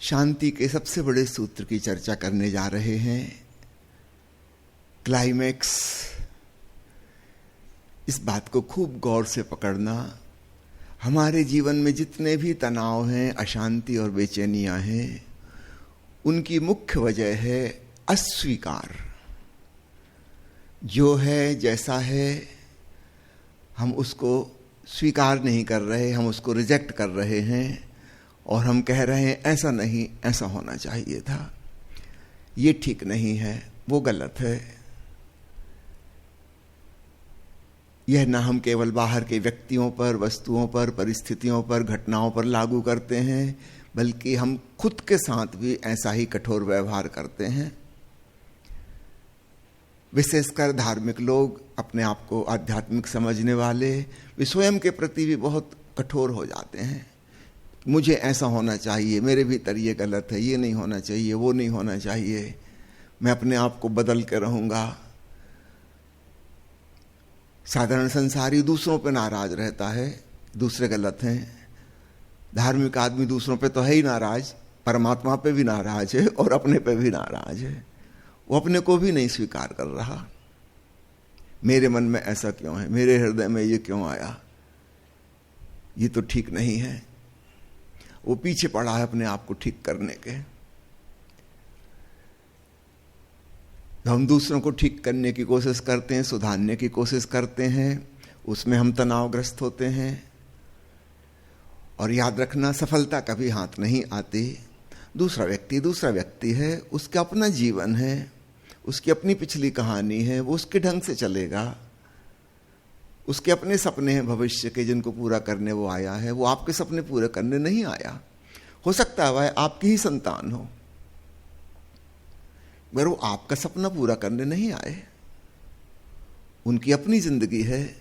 शांति के सबसे बड़े सूत्र की चर्चा करने जा रहे हैं। क्लाइमैक्स। इस बात को खूब गौर से पकड़ना, हमारे जीवन में जितने भी तनाव हैं, अशांति और बेचैनियां हैं, उनकी मुख्य वजह है अस्वीकार। जो है जैसा है हम उसको स्वीकार नहीं कर रहे, हम उसको रिजेक्ट कर रहे हैं और हम कह रहे हैं ऐसा नहीं, ऐसा होना चाहिए था, ये ठीक नहीं है, वो गलत है। यह ना हम केवल बाहर के व्यक्तियों पर, वस्तुओं पर, परिस्थितियों पर, घटनाओं पर लागू करते हैं, बल्कि हम खुद के साथ भी ऐसा ही कठोर व्यवहार करते हैं। विशेषकर धार्मिक लोग, अपने आप को आध्यात्मिक समझने वाले, वे स्वयं के प्रति भी बहुत कठोर हो जाते हैं। मुझे ऐसा होना चाहिए, मेरे भीतर ये गलत है, ये नहीं होना चाहिए, वो नहीं होना चाहिए, मैं अपने आप को बदल के रहूँगा। साधारण संसारी दूसरों पे नाराज रहता है, दूसरे गलत हैं। धार्मिक आदमी दूसरों पे तो है ही नाराज, परमात्मा पे भी नाराज है और अपने पे भी नाराज है। वो अपने को भी नहीं स्वीकार कर रहा। मेरे मन में ऐसा क्यों है, मेरे हृदय में ये क्यों आया, ये तो ठीक नहीं है। वो पीछे पड़ा है अपने आप को ठीक करने के। हम दूसरों को ठीक करने की कोशिश करते हैं, सुधारने की कोशिश करते हैं, उसमें हम तनावग्रस्त होते हैं। और याद रखना, सफलता कभी हाथ नहीं आती। दूसरा व्यक्ति है, उसका अपना जीवन है, उसकी अपनी पिछली कहानी है, वो उसके ढंग से चलेगा। उसके अपने सपने हैं भविष्य के, जिनको पूरा करने वो आया है। वो आपके सपने पूरे करने नहीं आया। हो सकता है वह आपकी ही संतान हो, मगर वो आपका सपना पूरा करने नहीं आए। उनकी अपनी जिंदगी है,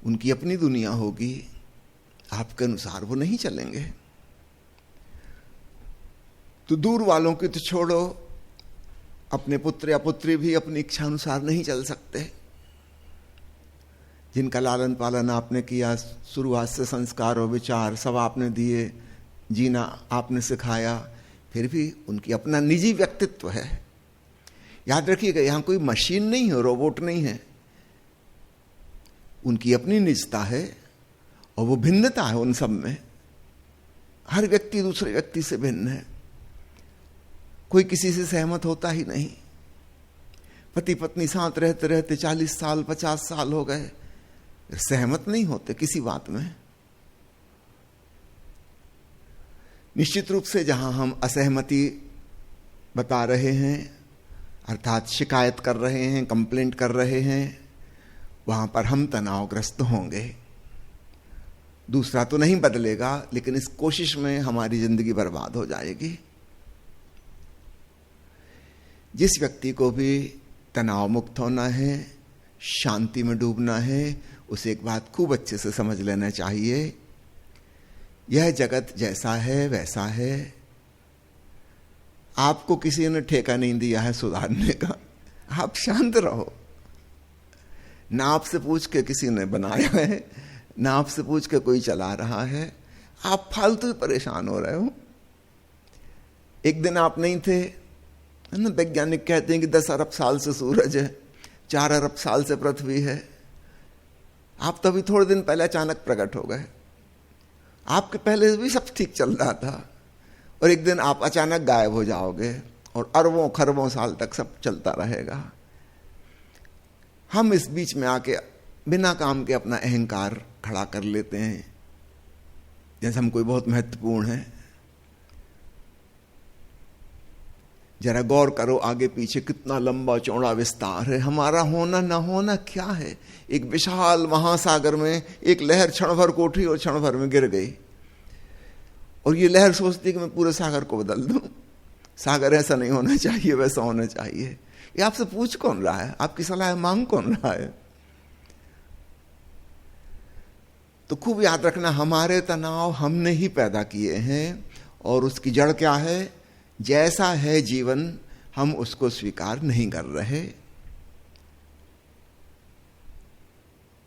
उनकी अपनी दुनिया होगी, आपके अनुसार वो नहीं चलेंगे। तो दूर वालों की तो छोड़ो, अपने पुत्र या पुत्री भी अपनी इच्छा अनुसार नहीं चल सकते। जिनका लालन पालन आपने किया, शुरुआत से संस्कार और विचार सब आपने दिए, जीना आपने सिखाया, फिर भी उनकी अपना निजी व्यक्तित्व है। याद रखिएगा, यहां कोई मशीन नहीं है, रोबोट नहीं है। उनकी अपनी निजता है और वो भिन्नता है उन सब में। हर व्यक्ति दूसरे व्यक्ति से भिन्न है, कोई किसी से सहमत होता ही नहीं। पति पत्नी साथ रहते रहते 40 साल 50 साल हो गए, सहमत नहीं होते किसी बात में। निश्चित रूप से जहां हम असहमति बता रहे हैं, अर्थात शिकायत कर रहे हैं, कंप्लेंट कर रहे हैं, वहां पर हम तनावग्रस्त होंगे। दूसरा तो नहीं बदलेगा, लेकिन इस कोशिश में हमारी जिंदगी बर्बाद हो जाएगी। जिस व्यक्ति को भी तनाव मुक्त होना है, शांति में डूबना है, उसे एक बात खूब अच्छे से समझ लेना चाहिए, यह जगत जैसा है वैसा है। आपको किसी ने ठेका नहीं दिया है सुधारने का, आप शांत रहो। ना आपसे पूछ के किसी ने बनाया है, ना आपसे पूछ के कोई चला रहा है, आप फालतू ही परेशान हो रहे हो। एक दिन आप नहीं थे, है ना, वैज्ञानिक कहते हैं कि 10 अरब साल से सूरज है, 4 अरब साल से पृथ्वी है। आप तो अभी थोड़े दिन पहले अचानक प्रकट हो गए। आपके पहले भी सब ठीक चल रहा था और एक दिन आप अचानक गायब हो जाओगे और अरबों खरबों साल तक सब चलता रहेगा। हम इस बीच में आके बिना काम के अपना अहंकार खड़ा कर लेते हैं, जैसे हम कोई बहुत महत्वपूर्ण है। जरा गौर करो, आगे पीछे कितना लंबा चौड़ा विस्तार है। हमारा होना ना होना क्या है? एक विशाल महासागर में एक लहर क्षण भर को उठी और क्षण भर में गिर गई, और ये लहर सोचती कि मैं पूरे सागर को बदल दूं। सागर ऐसा नहीं होना चाहिए, वैसा होना चाहिए। ये आपसे पूछ कौन रहा है? आपकी सलाह मांग कौन रहा है? तो खूब याद रखना, हमारे तनाव हमने ही पैदा किए हैं, और उसकी जड़ क्या है? जैसा है जीवन, हम उसको स्वीकार नहीं कर रहे।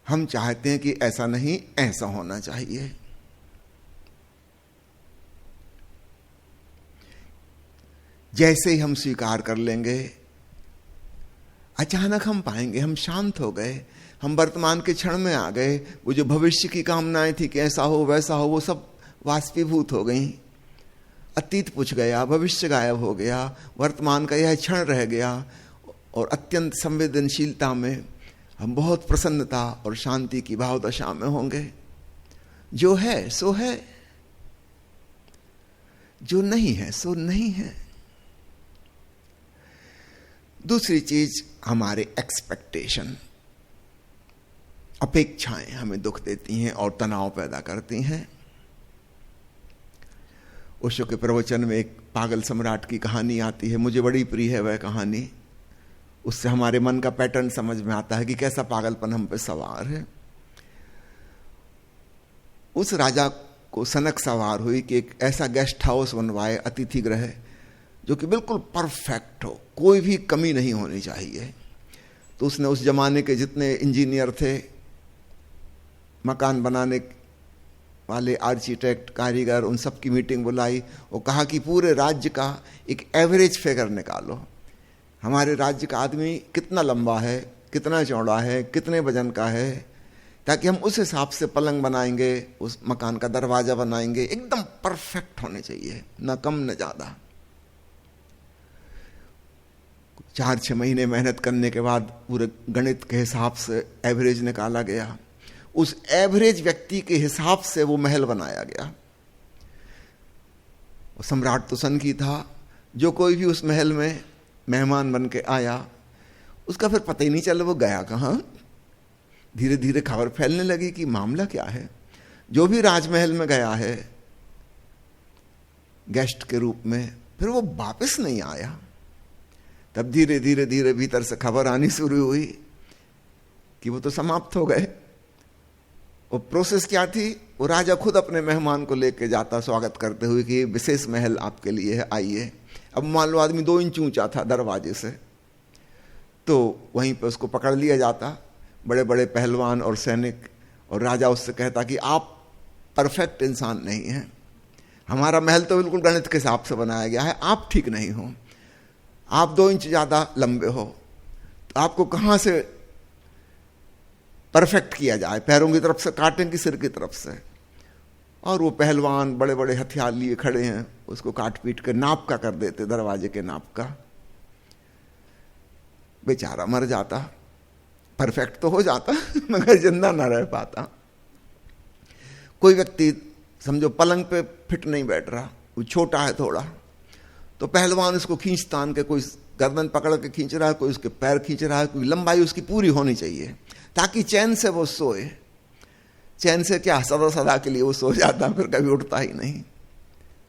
हम चाहते हैं कि ऐसा नहीं, ऐसा होना चाहिए। जैसे ही हम स्वीकार कर लेंगे, अचानक हम पाएंगे हम शांत हो गए, हम वर्तमान के क्षण में आ गए। वो जो भविष्य की कामनाएं थी कि ऐसा हो वैसा हो, वो सब वाष्पीभूत हो गई। अतीत पूछ गया, भविष्य गायब हो गया, वर्तमान का यह क्षण रह गया। और अत्यंत संवेदनशीलता में हम बहुत प्रसन्नता और शांति की भाव दशा में होंगे। जो है सो है, जो नहीं है सो नहीं है। दूसरी चीज, हमारे एक्सपेक्टेशन, अपेक्षाएं हमें दुख देती हैं और तनाव पैदा करती हैं। ओशो के प्रवचन में एक पागल सम्राट की कहानी आती है, मुझे बड़ी प्रिय है वह कहानी। उससे हमारे मन का पैटर्न समझ में आता है कि कैसा पागलपन हम पे सवार है। उस राजा को सनक सवार हुई कि एक ऐसा गेस्ट हाउस बनवाए, अतिथि गृह, जो कि बिल्कुल परफेक्ट हो, कोई भी कमी नहीं होनी चाहिए। तो उसने उस जमाने के जितने इंजीनियर थे, मकान बनाने वाले, आर्किटेक्ट, कारीगर, उन सब की मीटिंग बुलाई। वो कहा कि पूरे राज्य का एक एवरेज फिगर निकालो, हमारे राज्य का आदमी कितना लंबा है, कितना चौड़ा है, कितने वजन का है, ताकि हम उस हिसाब से पलंग बनाएंगे, उस मकान का दरवाजा बनाएंगे। एकदम परफेक्ट होने चाहिए, न कम न ज्यादा। 4-6 महीने मेहनत करने के बाद पूरे गणित के हिसाब से एवरेज निकाला गया। उस एवरेज व्यक्ति के हिसाब से वो महल बनाया गया। सम्राट तो सनकी था, जो कोई भी उस महल में मेहमान बन के आया, उसका फिर पता ही नहीं चला वो गया कहाँ। धीरे धीरे खबर फैलने लगी कि मामला क्या है। जो भी राजमहल में गया है गेस्ट के रूप में, फिर वो वापस नहीं आया। तब धीरे धीरे धीरे भीतर से खबर आनी शुरू हुई कि वो तो समाप्त हो गए। वो प्रोसेस क्या थी, वो राजा खुद अपने मेहमान को लेके जाता स्वागत करते हुए कि विशेष महल आपके लिए है, आइए। अब मान लो आदमी 2 इंच ऊंचा था दरवाजे से, तो वहीं पे उसको पकड़ लिया जाता, बड़े बड़े पहलवान और सैनिक, और राजा उससे कहता कि आप परफेक्ट इंसान नहीं हैं, हमारा महल तो बिल्कुल गणित के हिसाब से बनाया गया है, आप ठीक नहीं हो, आप 2 इंच ज्यादा लंबे हो, तो आपको कहां से परफेक्ट किया जाए, पैरों की तरफ से काटें कि सिर की तरफ से। और वो पहलवान बड़े बड़े हथियार लिए खड़े हैं, उसको काट पीट कर नाप का कर देते, दरवाजे के नाप का। बेचारा मर जाता, परफेक्ट तो हो जाता मगर जिंदा ना रह पाता। कोई व्यक्ति समझो पलंग पे फिट नहीं बैठ रहा, वो छोटा है थोड़ा, तो पहलवान उसको खींच तान के, कोई गर्दन पकड़ के खींच रहा है, कोई उसके पैर खींच रहा है, कोई लंबाई उसकी पूरी होनी चाहिए ताकि चैन से वो सोए। चैन से क्या, सदा सदा के लिए वो सो जाता, फिर कभी उठता ही नहीं,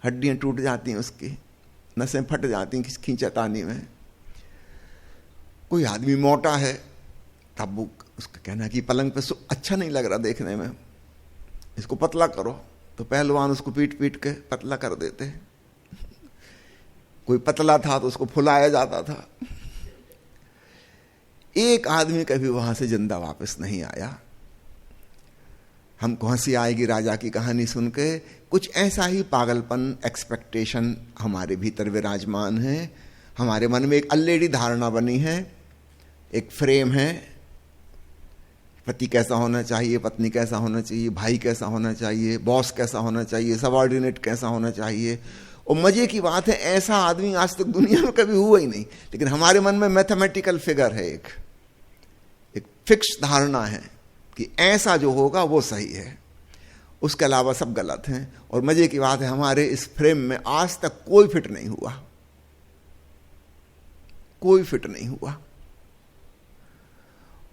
हड्डियां टूट जाती हैं उसकी, नसें फट जाती हैं खींचतानी में। कोई आदमी मोटा है, तब वो उसका कहना है कि पलंग पे अच्छा नहीं लग रहा देखने में, इसको पतला करो, तो पहलवान उसको पीट पीट के पतला कर देते। कोई पतला था तो उसको फुलाया जाता था। एक आदमी कभी वहां से जिंदा वापस नहीं आया। हमको हंसी आएगी राजा की कहानी सुन के। कुछ ऐसा ही पागलपन, एक्सपेक्टेशन हमारे भीतर विराजमान है। हमारे मन में एक ऑलरेडी धारणा बनी है, एक फ्रेम है, पति कैसा होना चाहिए, पत्नी कैसा होना चाहिए, भाई कैसा होना चाहिए, बॉस कैसा होना चाहिए, सबऑर्डिनेट कैसा होना चाहिए। और मजे की बात है, ऐसा आदमी आज तक दुनिया में कभी हुआ ही नहीं, लेकिन हमारे मन में मैथमेटिकल फिगर है, एक फिक्स धारणा है कि ऐसा जो होगा वो सही है, उसके अलावा सब गलत हैं। और मजे की बात है, हमारे इस फ्रेम में आज तक कोई फिट नहीं हुआ, कोई फिट नहीं हुआ।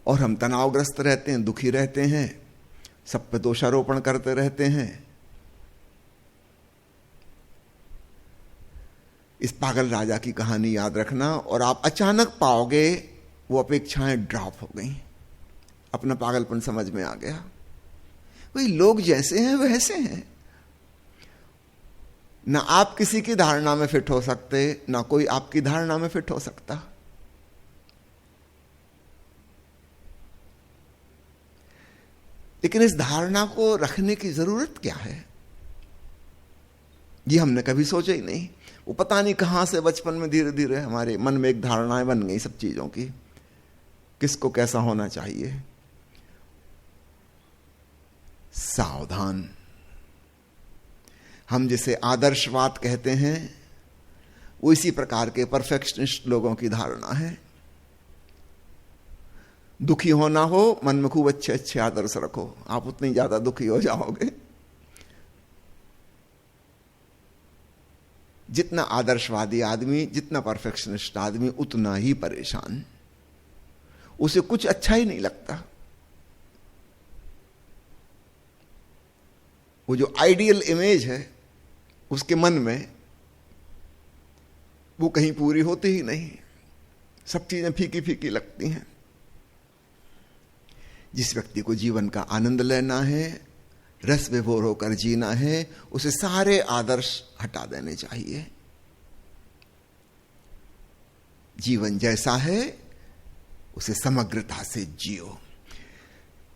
और हम तनावग्रस्त रहते हैं, दुखी रहते हैं, सब पे दोषारोपण करते रहते हैं। इस पागल राजा की कहानी याद रखना, और आप अचानक पाओगे वो अपेक्षाएं ड्रॉप हो गई, अपना पागलपन समझ में आ गया। वही लोग जैसे हैं वैसे हैं, ना आप किसी की धारणा में फिट हो सकते, ना कोई आपकी धारणा में फिट हो सकता। लेकिन इस धारणा को रखने की जरूरत क्या है? ये हमने कभी सोचा ही नहीं। वो पता नहीं कहां से बचपन में धीरे धीरे हमारे मन में एक धारणाएं बन गई सब चीजों की, किसको कैसा होना चाहिए। सावधान। हम जिसे आदर्शवाद कहते हैं वो इसी प्रकार के परफेक्शनिस्ट लोगों की धारणा है। दुखी होना हो, मन में खूब अच्छे अच्छे आदर्श रखो, आप उतनी ज्यादा दुखी हो जाओगे। जितना आदर्शवादी आदमी, जितना परफेक्शनिस्ट आदमी, उतना ही परेशान। उसे कुछ अच्छा ही नहीं लगता। वो जो आइडियल इमेज है उसके मन में, वो कहीं पूरी होती ही नहीं। सब चीजें फीकी फीकी लगती हैं। जिस व्यक्ति को जीवन का आनंद लेना है, रस विभोर होकर जीना है, उसे सारे आदर्श हटा देने चाहिए। जीवन जैसा है उसे समग्रता से जियो।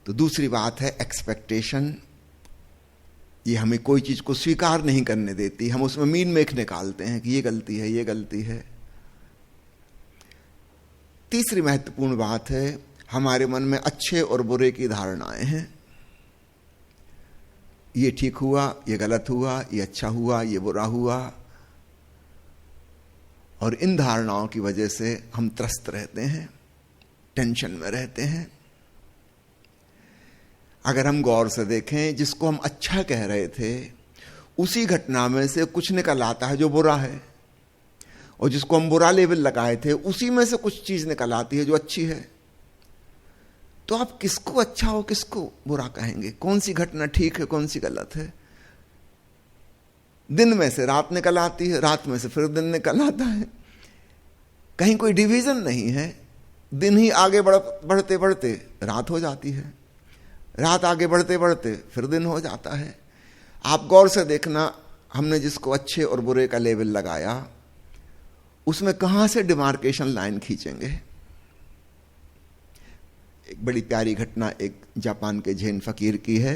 तो दूसरी बात है एक्सपेक्टेशन। ये हमें कोई चीज को स्वीकार नहीं करने देती, हम उसमें मीन मेख निकालते हैं कि ये गलती है, ये गलती है। तीसरी महत्वपूर्ण बात है, हमारे मन में अच्छे और बुरे की धारणाएं हैं। ये ठीक हुआ, ये गलत हुआ, ये अच्छा हुआ, ये बुरा हुआ। और इन धारणाओं की वजह से हम त्रस्त रहते हैं, टेंशन में रहते हैं। अगर हम गौर से देखें, जिसको हम अच्छा कह रहे थे उसी घटना में से कुछ निकल आता है जो बुरा है, और जिसको हम बुरा लेबल लगाए थे उसी में से कुछ चीज निकल आती है जो अच्छी है। तो आप किसको अच्छा हो, किसको बुरा कहेंगे? कौन सी घटना ठीक है, कौन सी गलत है? दिन में से रात निकल आती है, रात में से फिर दिन निकल आता है। कहीं कोई डिवीजन नहीं है। दिन ही आगे बढ़ते बढ़ते रात हो जाती है, रात आगे बढ़ते बढ़ते फिर दिन हो जाता है। आप गौर से देखना, हमने जिसको अच्छे और बुरे का लेवल लगाया उसमें कहां से डिमार्केशन लाइन खींचेंगे? एक बड़ी प्यारी घटना एक जापान के जैन फकीर की है।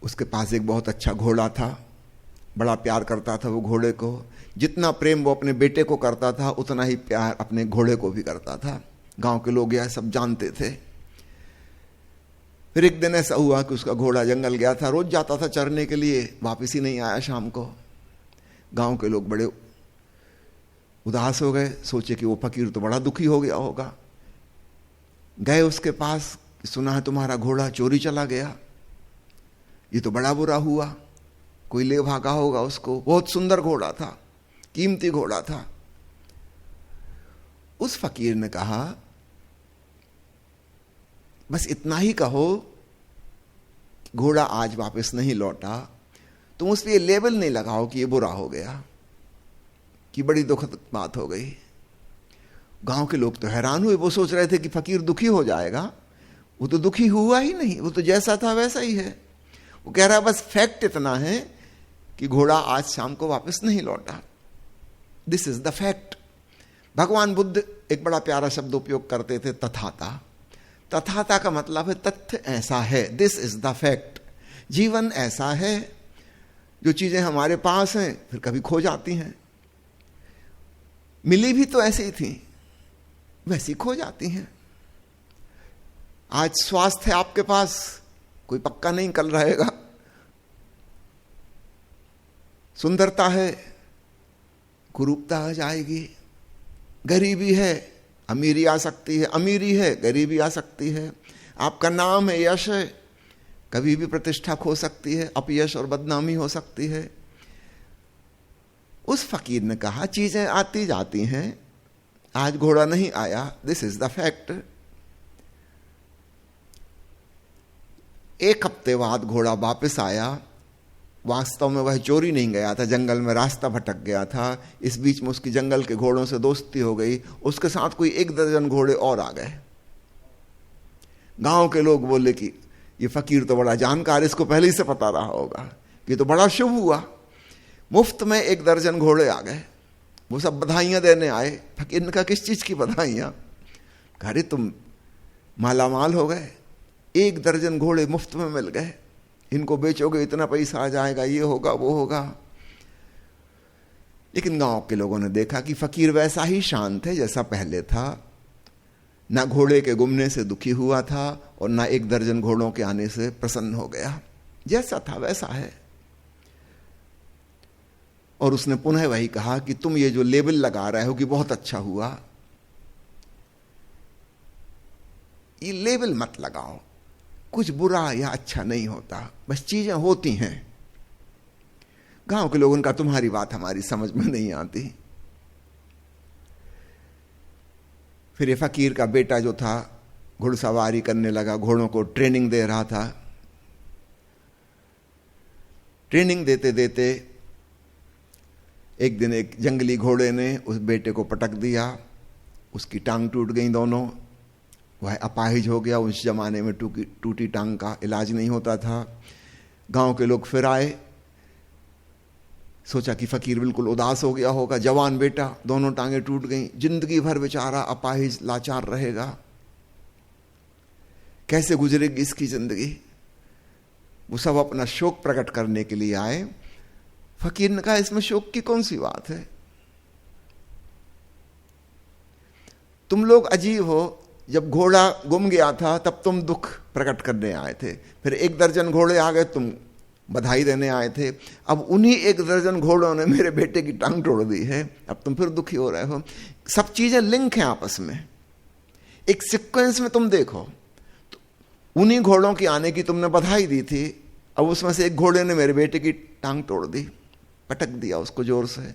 उसके पास एक बहुत अच्छा घोड़ा था, बड़ा प्यार करता था वो घोड़े को। जितना प्रेम वो अपने बेटे को करता था उतना ही प्यार अपने घोड़े को भी करता था। गांव के लोग यह सब जानते थे। फिर एक दिन ऐसा हुआ कि उसका घोड़ा जंगल गया था, रोज जाता था चरने के लिए, वापस ही नहीं आया शाम को। गांव के लोग बड़े उदास हो गए, सोचे कि वो फकीर तो बड़ा दुखी हो गया होगा। गए उसके पास, सुना है तुम्हारा घोड़ा चोरी चला गया, ये तो बड़ा बुरा हुआ, कोई ले भागा होगा उसको। बहुत सुंदर घोड़ा था, कीमती घोड़ा था। उस फकीर ने कहा, बस इतना ही कहो, घोड़ा आज वापस नहीं लौटा, तुम उस पर ये लेबल नहीं लगाओ कि ये बुरा हो गया, कि बड़ी दुखद बात हो गई। गांव के लोग तो हैरान हुए, वो सोच रहे थे कि फकीर दुखी हो जाएगा। वो तो दुखी हुआ ही नहीं, वो तो जैसा था वैसा ही है। वो कह रहा है बस फैक्ट इतना है कि घोड़ा आज शाम को वापस नहीं लौटा। This is the fact. भगवान बुद्ध एक बड़ा प्यारा शब्द उपयोग करते थे, तथाता। तथाता का मतलब है तथ्य ऐसा है, दिस इज द फैक्ट। जीवन ऐसा है, जो चीजें हमारे पास हैं फिर कभी खो जाती हैं। मिली भी तो ऐसे ही थी, वैसी खो जाती हैं। आज स्वास्थ्य है आपके पास, कोई पक्का नहीं कल रहेगा। सुंदरता है, कुरूपता आ जाएगी। गरीबी है, अमीरी आ सकती है, अमीरी है, गरीबी आ सकती है। आपका नाम है, यश है, कभी भी प्रतिष्ठा खो सकती है, अपयश और बदनामी हो सकती है। उस फकीर ने कहा चीजें आती जाती हैं, आज घोड़ा नहीं आया, दिस इज द फैक्ट। एक हफ्ते बाद घोड़ा वापस आया। वास्तव में वह चोरी नहीं गया था, जंगल में रास्ता भटक गया था। इस बीच में उसकी जंगल के घोड़ों से दोस्ती हो गई, उसके साथ कोई 1 दर्जन घोड़े और आ गए। गांव के लोग बोले कि ये फकीर तो बड़ा जानकार, इसको पहले ही से पता रहा होगा कि तो बड़ा शुभ हुआ, मुफ्त में 1 दर्जन घोड़े आ गए। वो सब बधाइयां देने आए। फकीर ने कहा किस चीज की बधाइयां? अरे तुम मालामाल हो गए, 1 दर्जन घोड़े मुफ्त में मिल गए, इनको बेचोगे इतना पैसा आ जाएगा, ये होगा वो होगा। लेकिन गांव के लोगों ने देखा कि फकीर वैसा ही शांत है जैसा पहले था, ना घोड़े के गुमने से दुखी हुआ था और ना 1 दर्जन घोड़ों के आने से प्रसन्न हो गया, जैसा था वैसा है। और उसने पुनः वही कहा कि तुम ये जो लेबल लगा रहे हो कि बहुत अच्छा हुआ, ये लेबल मत लगाओ, कुछ बुरा या अच्छा नहीं होता, बस चीजें होती हैं। गांव के लोगों का तुम्हारी बात हमारी समझ में नहीं आती। फिर ये फकीर का बेटा जो था घुड़सवारी करने लगा, घोड़ों को ट्रेनिंग दे रहा था। ट्रेनिंग देते देते एक दिन एक जंगली घोड़े ने उस बेटे को पटक दिया, उसकी टांग टूट गई दोनों, वह अपाहिज हो गया। उस जमाने में टूटी टांग का इलाज नहीं होता था। गांव के लोग फिर आए, सोचा कि फकीर बिल्कुल उदास हो गया होगा, जवान बेटा, दोनों टांगें टूट गई, जिंदगी भर बेचारा अपाहिज लाचार रहेगा, कैसे गुजरेगी इसकी जिंदगी। वो सब अपना शोक प्रकट करने के लिए आए। फकीर ने कहा इसमें शोक की कौन सी बात है, तुम लोग अजीब हो, जब घोड़ा गुम गया था तब तुम दुख प्रकट करने आए थे, फिर 1 दर्जन घोड़े आ गए, तुम बधाई देने आए थे, अब उन्हीं 1 दर्जन घोड़ों ने मेरे बेटे की टांग तोड़ दी है, अब तुम फिर दुखी हो रहे हो। सब चीजें लिंक हैं आपस में, एक सीक्वेंस में तुम देखो। तो उन्हीं घोड़ों की आने की तुमने बधाई दी थी, अब उसमें से एक घोड़े ने मेरे बेटे की टांग तोड़ दी, पटक दिया उसको जोर से।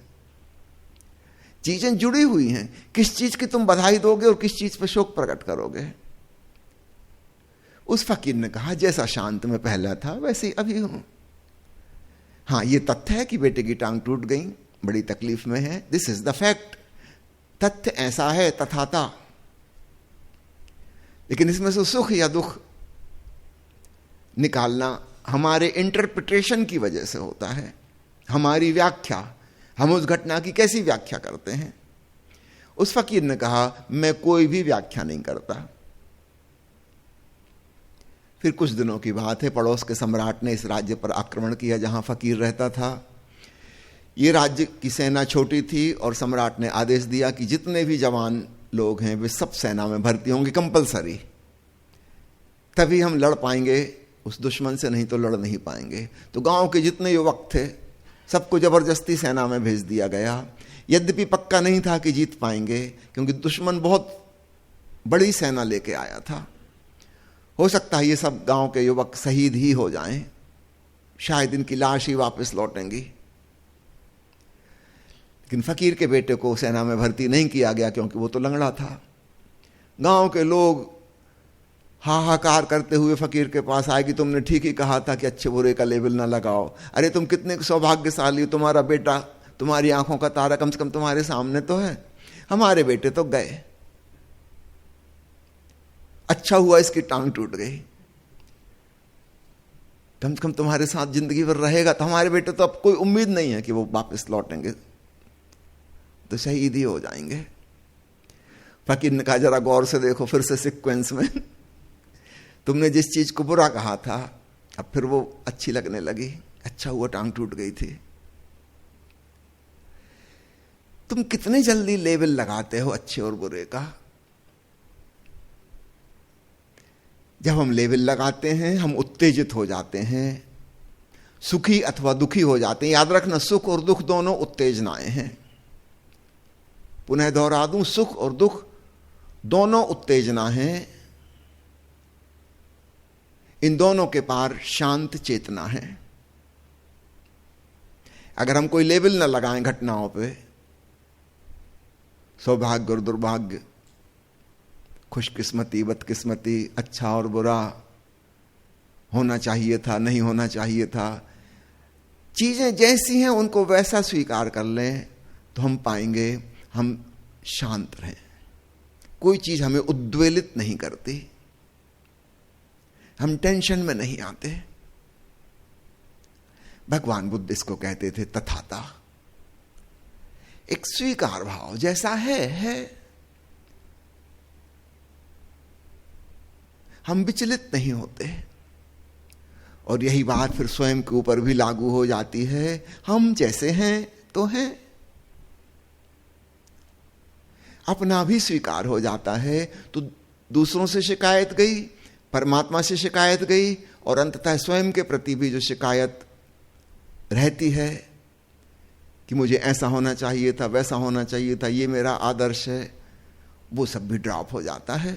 चीजें जुड़ी हुई हैं, किस चीज की तुम बधाई दोगे और किस चीज पर शोक प्रकट करोगे। उस फकीर ने कहा जैसा शांत में पहला था वैसे ही अभी हूं। हाँ, ये तथ्य है कि बेटे की टांग टूट गई, बड़ी तकलीफ में है, दिस इज द फैक्ट, तथ्य ऐसा है तथाता। लेकिन इसमें से सुख या दुख निकालना हमारे इंटरप्रिटेशन की वजह से होता है, हमारी व्याख्या, हम उस घटना की कैसी व्याख्या करते हैं। उस फकीर ने कहा मैं कोई भी व्याख्या नहीं करता। फिर कुछ दिनों की बात है, पड़ोस के सम्राट ने इस राज्य पर आक्रमण किया जहां फकीर रहता था। ये राज्य की सेना छोटी थी और सम्राट ने आदेश दिया कि जितने भी जवान लोग हैं वे सब सेना में भर्ती होंगे कंपलसरी, तभी हम लड़ पाएंगे उस दुश्मन से, नहीं तो लड़ नहीं पाएंगे। तो गांव के जितने युवक थे सबको जबरदस्ती सेना में भेज दिया गया। यद्यपि पक्का नहीं था कि जीत पाएंगे, क्योंकि दुश्मन बहुत बड़ी सेना लेके आया था। हो सकता है ये सब गांव के युवक शहीद ही हो जाएं, शायद इनकी लाश ही वापस लौटेंगी। लेकिन फकीर के बेटे को सेना में भर्ती नहीं किया गया क्योंकि वो तो लंगड़ा था। गांव के लोग हाहाकार करते हुए फकीर के पास आए कि तुमने ठीक ही कहा था कि अच्छे बुरे का लेबल ना लगाओ, अरे तुम कितने सौभाग्यशाली हो, तुम्हारा बेटा तुम्हारी आंखों का तारा कम से कम तुम्हारे सामने तो है, हमारे बेटे तो गए, अच्छा हुआ इसकी टांग टूट गई, कम से कम तुम्हारे साथ जिंदगी भर रहेगा, तो हमारे बेटे तो अब कोई उम्मीद नहीं है कि वो वापस लौटेंगे, तो शहीद ही हो जाएंगे। फकीर ने कहा जरा गौर से देखो फिर से सीक्वेंस में, तुमने जिस चीज को बुरा कहा था अब फिर वो अच्छी लगने लगी, अच्छा हुआ टांग टूट गई थी। तुम कितने जल्दी लेबल लगाते हो अच्छे और बुरे का। जब हम लेबल लगाते हैं हम उत्तेजित हो जाते हैं, सुखी अथवा दुखी हो जाते हैं। याद रखना, सुख और दुख दोनों उत्तेजनाएं हैं। पुनः दोहरा दूं, सुख और दुख दोनों उत्तेजना हैं। इन दोनों के पार शांत चेतना है। अगर हम कोई लेबल न लगाएं घटनाओं पे, सौभाग्य और दुर्भाग्य, खुशकिस्मती बदकिस्मती, अच्छा और बुरा, होना चाहिए था नहीं होना चाहिए था, चीजें जैसी हैं उनको वैसा स्वीकार कर लें तो हम पाएंगे हम शांत रहें। कोई चीज हमें उद्वेलित नहीं करती, हम टेंशन में नहीं आते। भगवान बुद्ध इसको कहते थे तथाता, एक स्वीकार भाव, जैसा है। हम विचलित नहीं होते। और यही बात फिर स्वयं के ऊपर भी लागू हो जाती है। हम जैसे हैं तो हैं, अपना भी स्वीकार हो जाता है तो दूसरों से शिकायत गई, परमात्मा से शिकायत गई, और अंततः स्वयं के प्रति भी जो शिकायत रहती है कि मुझे ऐसा होना चाहिए था, वैसा होना चाहिए था, ये मेरा आदर्श है, वो सब भी ड्रॉप हो जाता है।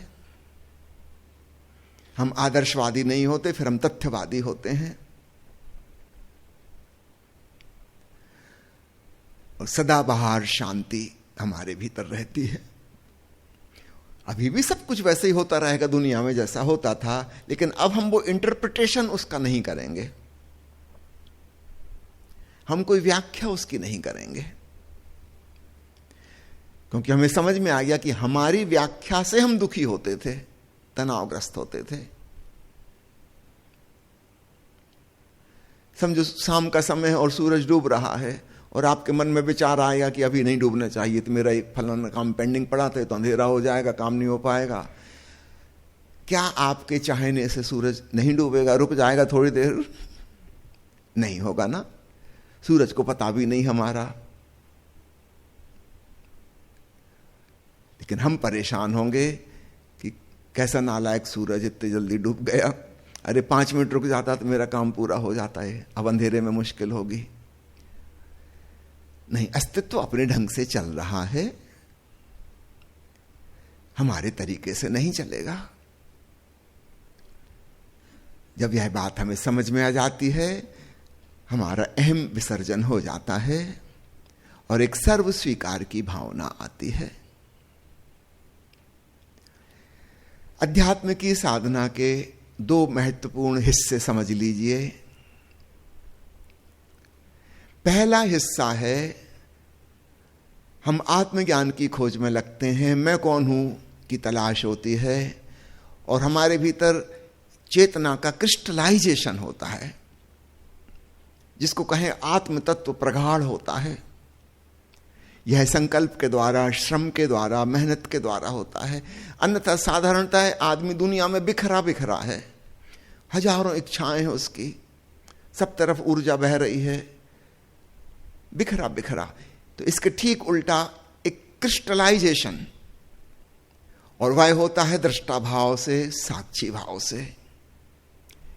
हम आदर्शवादी नहीं होते, फिर हम तथ्यवादी होते हैं। और सदाबहार शांति हमारे भीतर रहती है। अभी भी सब कुछ वैसे ही होता रहेगा दुनिया में जैसा होता था, लेकिन अब हम वो इंटरप्रिटेशन उसका नहीं करेंगे, हम कोई व्याख्या उसकी नहीं करेंगे, क्योंकि हमें समझ में आ गया कि हमारी व्याख्या से हम दुखी होते थे, तनावग्रस्त होते थे। समझो शाम का समय है और सूरज डूब रहा है, और आपके मन में विचार आएगा कि अभी नहीं डूबना चाहिए, तो मेरा एक फलाना काम पेंडिंग पड़ा था, तो अंधेरा हो जाएगा, काम नहीं हो पाएगा। क्या आपके चाहने से सूरज नहीं डूबेगा, रुक जाएगा थोड़ी देर? नहीं होगा ना। सूरज को पता भी नहीं हमारा, लेकिन हम परेशान होंगे कि कैसा नालायक सूरज इतनी जल्दी डूब गया, अरे 5 मिनट रुक जाता तो मेरा काम पूरा हो जाता है, अब अंधेरे में मुश्किल होगी। नहीं, अस्तित्व अपने ढंग से चल रहा है, हमारे तरीके से नहीं चलेगा। जब यह बात हमें समझ में आ जाती है, हमारा अहम विसर्जन हो जाता है और एक सर्व स्वीकार की भावना आती है। अध्यात्म की साधना के 2 महत्वपूर्ण हिस्से समझ लीजिए। पहला हिस्सा है, हम आत्मज्ञान की खोज में लगते हैं, मैं कौन हूं की तलाश होती है, और हमारे भीतर चेतना का क्रिस्टलाइजेशन होता है, जिसको कहें आत्म तत्व प्रगाढ़ होता है। यह संकल्प के द्वारा, श्रम के द्वारा, मेहनत के द्वारा होता है। अन्यथा साधारणतः आदमी दुनिया में बिखरा बिखरा है, हजारों इच्छाएं हैं उसकी, सब तरफ ऊर्जा बह रही है, बिखरा बिखरा। तो इसके ठीक उल्टा एक क्रिस्टलाइजेशन, और वह होता है दृष्टा भाव से, साक्षी भाव से,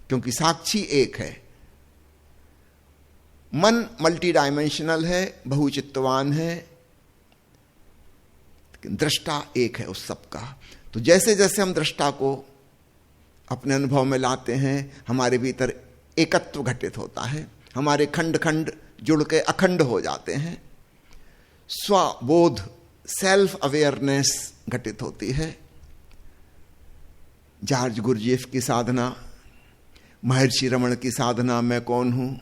क्योंकि साक्षी एक है। मन मल्टी डायमेंशनल है, बहुचित्तवान है, लेकिन दृष्टा एक है उस सब का। तो जैसे जैसे हम दृष्टा को अपने अनुभव में लाते हैं, हमारे भीतर एकत्व घटित होता है, हमारे खंड खंड जुड़ के अखंड हो जाते हैं, स्वबोध सेल्फ अवेयरनेस घटित होती है। जॉर्ज गुरजेफ की साधना, महर्षि रमण की साधना, मैं कौन हूं,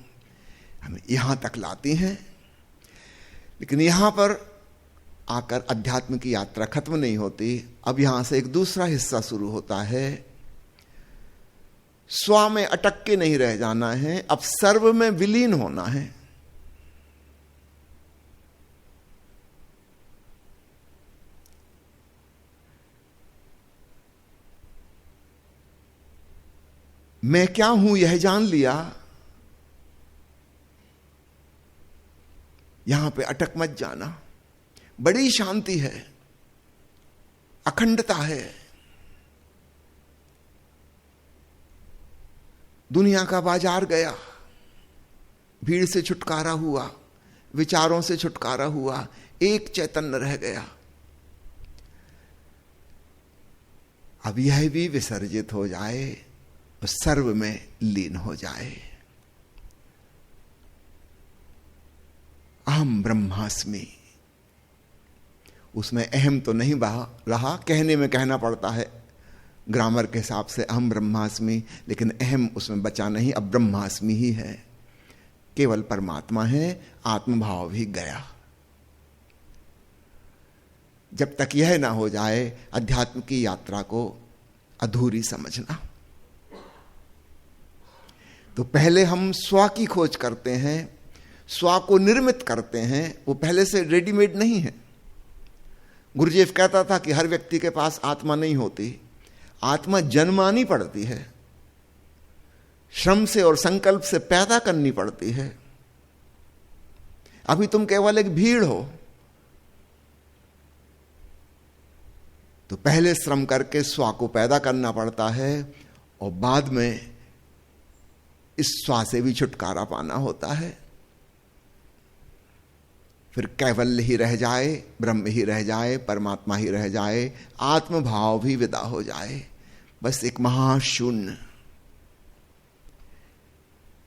हमें यहां तक लाती हैं। लेकिन यहां पर आकर अध्यात्म की यात्रा खत्म नहीं होती। अब यहां से एक दूसरा हिस्सा शुरू होता है। स्व में अटक के नहीं रह जाना है, अब सर्व में विलीन होना है। मैं क्या हूं यह जान लिया, यहां पे अटक मत जाना। बड़ी शांति है, अखंडता है। दुनिया का बाजार गया, भीड़ से छुटकारा हुआ, विचारों से छुटकारा हुआ, एक चैतन्य रह गया। अब यह भी विसर्जित हो जाए और सर्व में लीन हो जाए। अहम ब्रह्मास्मि, उसमें अहम तो नहीं रहा, कहने में कहना पड़ता है ग्रामर के हिसाब से अहम ब्रह्मास्मि, लेकिन अहम उसमें बचा नहीं, अब ब्रह्मास्मि ही है, केवल परमात्मा है, आत्मभाव भी गया। जब तक यह ना हो जाए, अध्यात्म की यात्रा को अधूरी समझना। तो पहले हम स्व की खोज करते हैं, स्व को निर्मित करते हैं, वो पहले से रेडीमेड नहीं है। गुरुजेफ कहता था कि हर व्यक्ति के पास आत्मा नहीं होती, आत्मा जन्मानी पड़ती है। श्रम से और संकल्प से पैदा करनी पड़ती है। अभी तुम केवल एक भीड़ हो, तो पहले श्रम करके स्व को पैदा करना पड़ता है और बाद में इस स्व से भी छुटकारा पाना होता है। फिर कैवल्य ही रह जाए, ब्रह्म ही रह जाए, परमात्मा ही रह जाए, आत्मभाव भी विदा हो जाए, बस एक महाशून्य।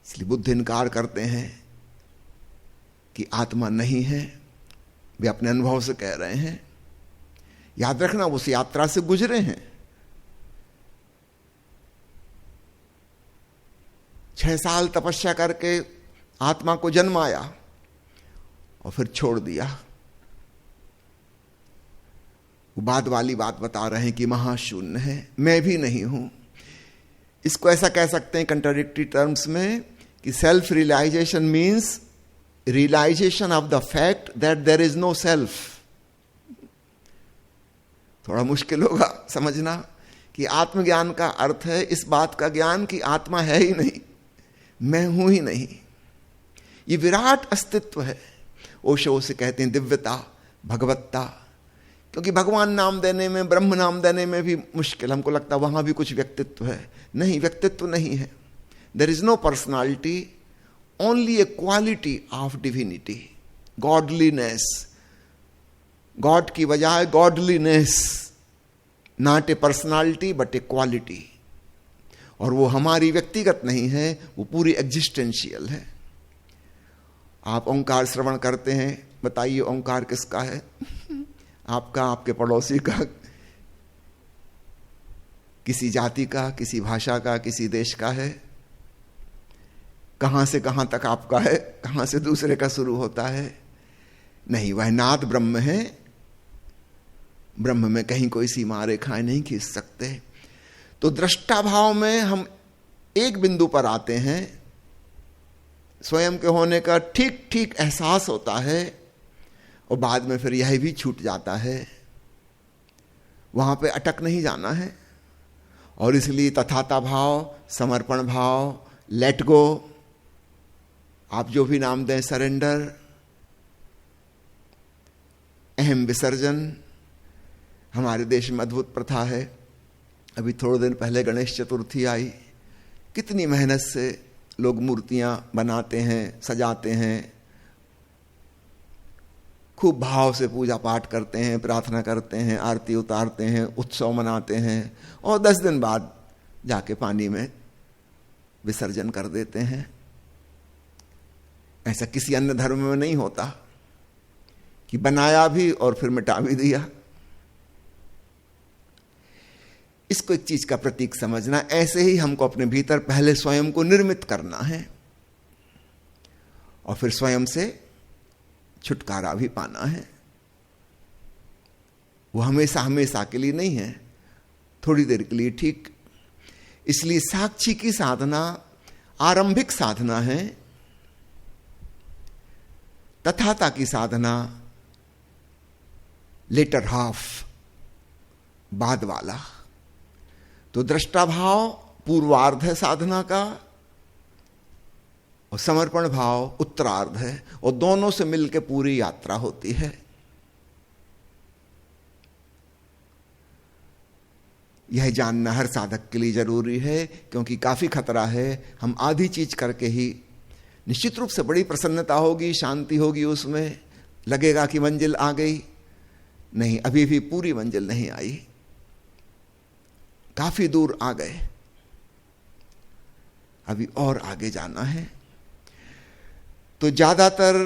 इसलिए बुद्ध इनकार करते हैं कि आत्मा नहीं है, वे अपने अनुभव से कह रहे हैं। याद रखना, उस यात्रा से गुजरे हैं। 6 साल तपस्या करके आत्मा को जन्म आया और फिर छोड़ दिया। वो बाद वाली बात बता रहे हैं कि महाशून्य है, मैं भी नहीं हूं। इसको ऐसा कह सकते हैं कंट्राडिक्टरी टर्म्स में कि self realization means realization of the fact that there is no self. थोड़ा मुश्किल होगा समझना कि आत्मज्ञान का अर्थ है इस बात का ज्ञान कि आत्मा है ही नहीं, मैं हूं ही नहीं। ये विराट अस्तित्व है। ओशो उसे कहते हैं दिव्यता, भगवत्ता। क्योंकि भगवान नाम देने में, ब्रह्म नाम देने में भी मुश्किल, हमको लगता है वहां भी कुछ व्यक्तित्व है। नहीं, व्यक्तित्व नहीं है। There is no personality, only a quality of divinity, godliness. God की बजाय godliness, not a personality but a quality. और वो हमारी व्यक्तिगत नहीं है, वो पूरी एग्जिस्टेंशियल है। आप ओंकार श्रवण करते हैं, बताइए ओंकार किसका है? आपका, आपके पड़ोसी का, किसी जाति का, किसी भाषा का, किसी देश का है? कहां से कहां तक आपका है, कहां से दूसरे का शुरू होता है? नहीं, वह नाद ब्रह्म है। ब्रह्म में कहीं कोई सीमा रेखाएं नहीं खींच सकते। तो दृष्टा भाव में हम एक बिंदु पर आते हैं, स्वयं के होने का ठीक ठीक एहसास होता है और बाद में फिर यह भी छूट जाता है। वहां पे अटक नहीं जाना है। और इसलिए तथाता भाव, समर्पण भाव, लेट गो, आप जो भी नाम दें, सरेंडर, अहम विसर्जन। हमारे देश में अद्भुत प्रथा है। अभी थोड़े दिन पहले गणेश चतुर्थी आई, कितनी मेहनत से लोग मूर्तियां बनाते हैं, सजाते हैं, खूब भाव से पूजा पाठ करते हैं, प्रार्थना करते हैं, आरती उतारते हैं, उत्सव मनाते हैं और 10 दिन बाद जाके पानी में विसर्जन कर देते हैं। ऐसा किसी अन्य धर्म में नहीं होता कि बनाया भी और फिर मिटा भी दिया। इसको एक चीज का प्रतीक समझना। ऐसे ही हमको अपने भीतर पहले स्वयं को निर्मित करना है और फिर स्वयं से छुटकारा भी पाना है। वो हमेशा हमेशा के लिए नहीं है, थोड़ी देर के लिए ठीक। इसलिए साक्षी की साधना आरंभिक साधना है, तथाता की साधना लेटर हाफ, बाद वाला। तो दृष्टा भाव पूर्वार्ध है साधना का और समर्पण भाव उत्तरार्ध है, और दोनों से मिलकर पूरी यात्रा होती है। यह जानना हर साधक के लिए जरूरी है, क्योंकि काफी खतरा है हम आधी चीज करके ही, निश्चित रूप से बड़ी प्रसन्नता होगी, शांति होगी, उसमें लगेगा कि मंजिल आ गई। नहीं, अभी भी पूरी मंजिल नहीं आई, काफी दूर आ गए, अभी और आगे जाना है। तो ज्यादातर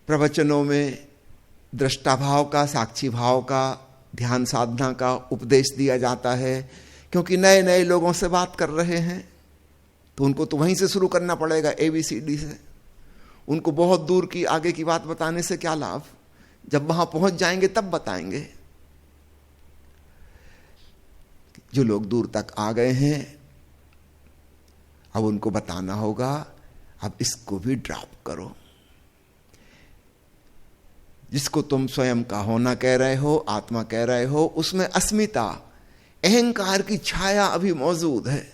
प्रवचनों में दृष्टा भाव का, साक्षी भाव का, ध्यान साधना का उपदेश दिया जाता है, क्योंकि नए नए लोगों से बात कर रहे हैं तो उनको तो वहीं से शुरू करना पड़ेगा, ABCD से। उनको बहुत दूर की आगे की बात बताने से क्या लाभ, जब वहां पहुंच जाएंगे तब बताएंगे। जो लोग दूर तक आ गए हैं अब उनको बताना होगा, अब इसको भी ड्रॉप करो। जिसको तुम स्वयं का होना कह रहे हो, आत्मा कह रहे हो, उसमें अस्मिता, अहंकार की छाया अभी मौजूद है।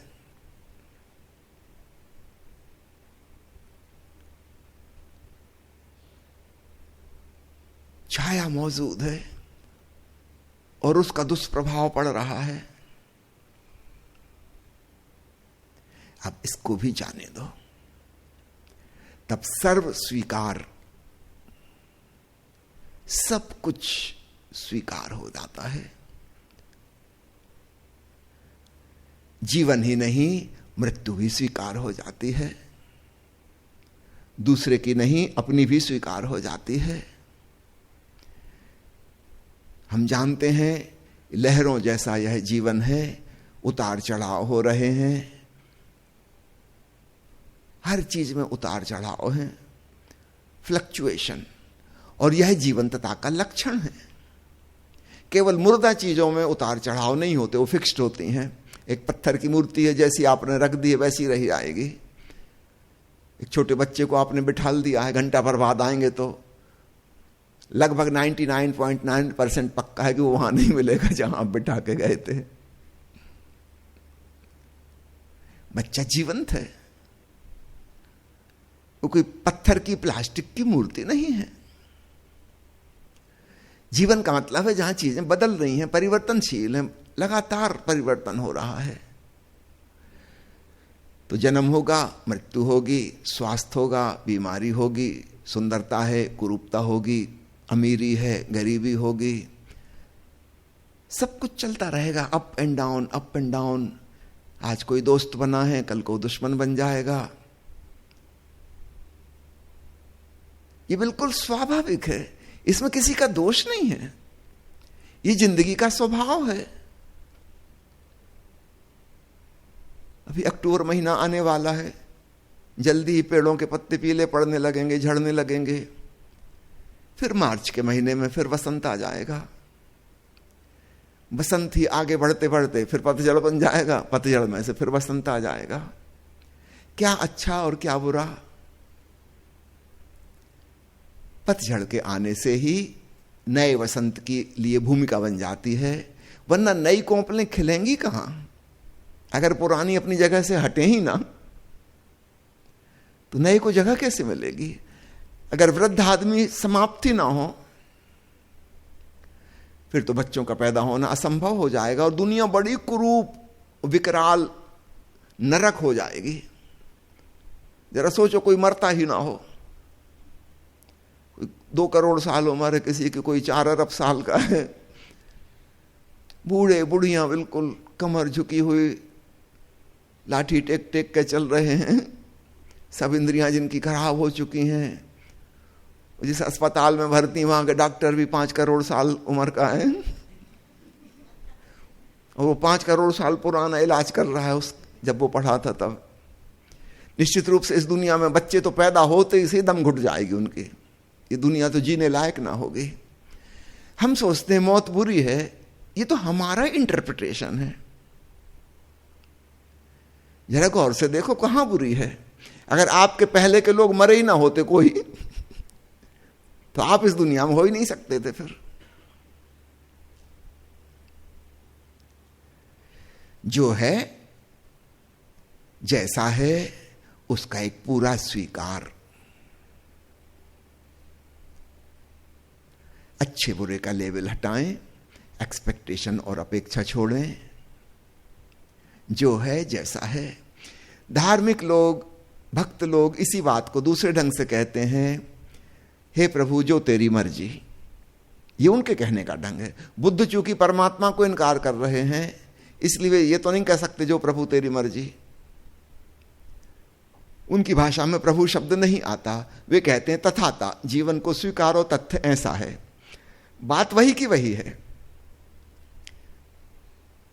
छाया मौजूद है और उसका दुष्प्रभाव पड़ रहा है। अब इसको भी जाने दो, तब सर्व स्वीकार, सब कुछ स्वीकार हो जाता है। जीवन ही नहीं, मृत्यु भी स्वीकार हो जाती है, दूसरे की नहीं अपनी भी स्वीकार हो जाती है। हम जानते हैं लहरों जैसा यह जीवन है, उतार चढ़ाव हो रहे हैं, हर चीज में उतार चढ़ाव है, फ्लक्चुएशन, और यह जीवंतता का लक्षण है। केवल मुर्दा चीजों में उतार चढ़ाव नहीं होते, वो फिक्स्ड होती हैं। एक पत्थर की मूर्ति है, जैसी आपने रख दी है वैसी रही आएगी। एक छोटे बच्चे को आपने बिठाल दिया है, घंटा भर बाद आएंगे तो लगभग 99.9% पक्का है कि वो वहां नहीं मिलेगा जहां आप बिठा के गए थे। बच्चा जीवंत है, वो कोई पत्थर की प्लास्टिक की मूर्ति नहीं है। जीवन का मतलब है जहां चीजें बदल रही हैं, परिवर्तनशील हैं, लगातार परिवर्तन हो रहा है। तो जन्म होगा, मृत्यु होगी, स्वास्थ्य होगा, बीमारी होगी, सुंदरता है, कुरूपता होगी, अमीरी है, गरीबी होगी, सब कुछ चलता रहेगा, up and down, up and down. आज कोई दोस्त बना है, कल को दुश्मन बन जाएगा। ये बिल्कुल स्वाभाविक है, इसमें किसी का दोष नहीं है, ये जिंदगी का स्वभाव है। अभी अक्टूबर महीना आने वाला है, जल्दी ही पेड़ों के पत्ते पीले पड़ने लगेंगे, झड़ने लगेंगे। फिर मार्च के महीने में फिर वसंत आ जाएगा। बसंत ही आगे बढ़ते बढ़ते फिर पतझड़ बन जाएगा, पतझड़ में से फिर वसंत आ जाएगा। क्या अच्छा और क्या बुरा? पतझड़ के आने से ही नए वसंत के लिए भूमिका बन जाती है, वरना नई कोंपलें खिलेंगी कहां अगर पुरानी अपनी जगह से हटे ही ना, तो नए को जगह कैसे मिलेगी? अगर वृद्ध आदमी समाप्ति ना हो फिर तो बच्चों का पैदा होना असंभव हो जाएगा और दुनिया बड़ी कुरूप, विकराल, नरक हो जाएगी। जरा सोचो, कोई मरता ही ना हो, 2 करोड़ साल उम्र है किसी की, कोई 4 अरब साल का है, बूढ़े बुढ़ियां बिल्कुल कमर झुकी हुई लाठी टेक टेक के चल रहे हैं, सब इंद्रियां जिनकी खराब हो चुकी हैं। जिस अस्पताल में भर्ती वहां के डॉक्टर भी 5 करोड़ साल उम्र का है और वो 5 करोड़ साल पुराना इलाज कर रहा है उस जब वो पढ़ा था तब। निश्चित रूप से इस दुनिया में बच्चे तो पैदा होते ही से दम घुट जाएगी उनकी, ये दुनिया तो जीने लायक ना होगी। हम सोचते हैं मौत बुरी है, ये तो हमारा इंटरप्रिटेशन है। जरा गौर से देखो कहां बुरी है। अगर आपके पहले के लोग मरे ही ना होते कोई, तो आप इस दुनिया में हो ही नहीं सकते थे। फिर जो है जैसा है उसका एक पूरा स्वीकार, अच्छे बुरे का लेवल हटाएं, एक्सपेक्टेशन और अपेक्षा छोड़ें, जो है जैसा है। धार्मिक लोग, भक्त लोग इसी बात को दूसरे ढंग से कहते हैं, हे प्रभु जो तेरी मर्जी। ये उनके कहने का ढंग है। बुद्ध चूंकि परमात्मा को इनकार कर रहे हैं, इसलिए वे ये तो नहीं कह सकते जो प्रभु तेरी मर्जी। उनकी भाषा में प्रभु शब्द नहीं आता, वे कहते हैं तथाता, जीवन को स्वीकारो, तथ्य ऐसा है। बात वही की वही है।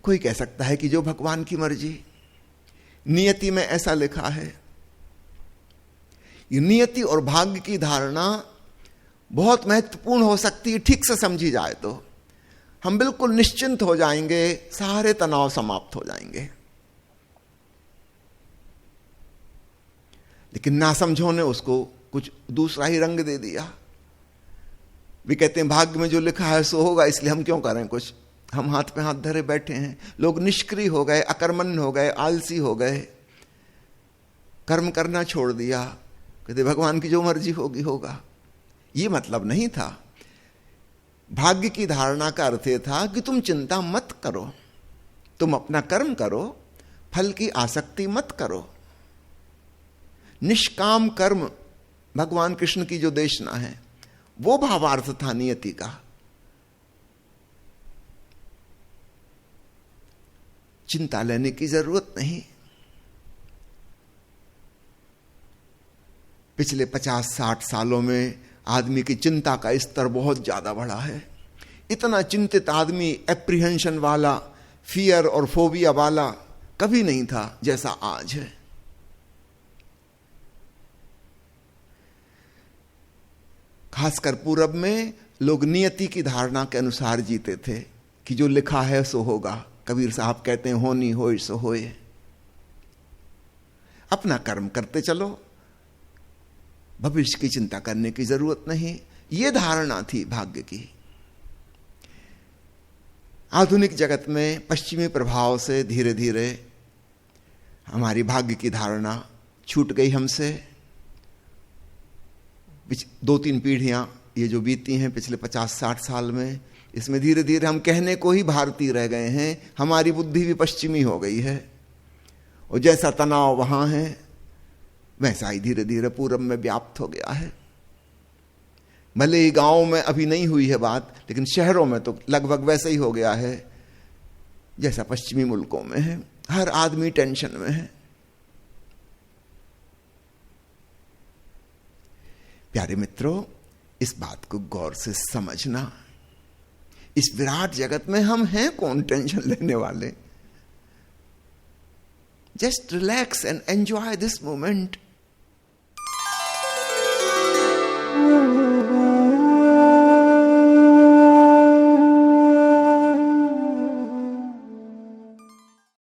कोई कह सकता है कि जो भगवान की मर्जी, नियति में ऐसा लिखा है। ये नियति और भाग्य की धारणा बहुत महत्वपूर्ण हो सकती है, ठीक से समझी जाए तो हम बिल्कुल निश्चिंत हो जाएंगे, सारे तनाव समाप्त हो जाएंगे। लेकिन नासमझों ने उसको कुछ दूसरा ही रंग दे दिया। वे कहते हैं भाग्य में जो लिखा है सो होगा, इसलिए हम क्यों करें कुछ, हम हाथ पे हाथ धरे बैठे हैं। लोग निष्क्रिय हो गए, अकर्मण्य हो गए, आलसी हो गए, कर्म करना छोड़ दिया। कहते भगवान की जो मर्जी होगी होगा। ये मतलब नहीं था। भाग्य की धारणा का अर्थ यह था कि तुम चिंता मत करो, तुम अपना कर्म करो, फल की आसक्ति मत करो। निष्काम कर्म भगवान कृष्ण की जो देशना है वो भावार्थ था नियति का। चिंता लेने की जरूरत नहीं। पिछले 50-60 सालों में आदमी की चिंता का स्तर बहुत ज्यादा बढ़ा है। इतना चिंतित आदमी, एप्रीहेंशन वाला, फियर और फोबिया वाला कभी नहीं था जैसा आज है। खासकर पूरब में लोग नियति की धारणा के अनुसार जीते थे कि जो लिखा है सो होगा। कबीर साहब कहते हैं होनी होए सो होए। अपना कर्म करते चलो, भविष्य की चिंता करने की जरूरत नहीं। यह धारणा थी भाग्य की। आधुनिक जगत में पश्चिमी प्रभाव से धीरे धीरे हमारी भाग्य की धारणा छूट गई हमसे। 2-3 पीढ़ियां ये जो बीती हैं पिछले 50-60 साल में, इसमें धीरे धीरे हम कहने को ही भारतीय रह गए हैं। हमारी बुद्धि भी पश्चिमी हो गई है और जैसा तनाव वहां है वैसा ही धीरे धीरे पूरब में व्याप्त हो गया है। भले ही गांव में अभी नहीं हुई है बात, लेकिन शहरों में तो लगभग वैसा ही हो गया है जैसा पश्चिमी मुल्कों में है। हर आदमी टेंशन में है। प्यारे मित्रों, इस बात को गौर से समझना। इस विराट जगत में हम हैं कौन टेंशन लेने वाले? Just relax and enjoy this moment.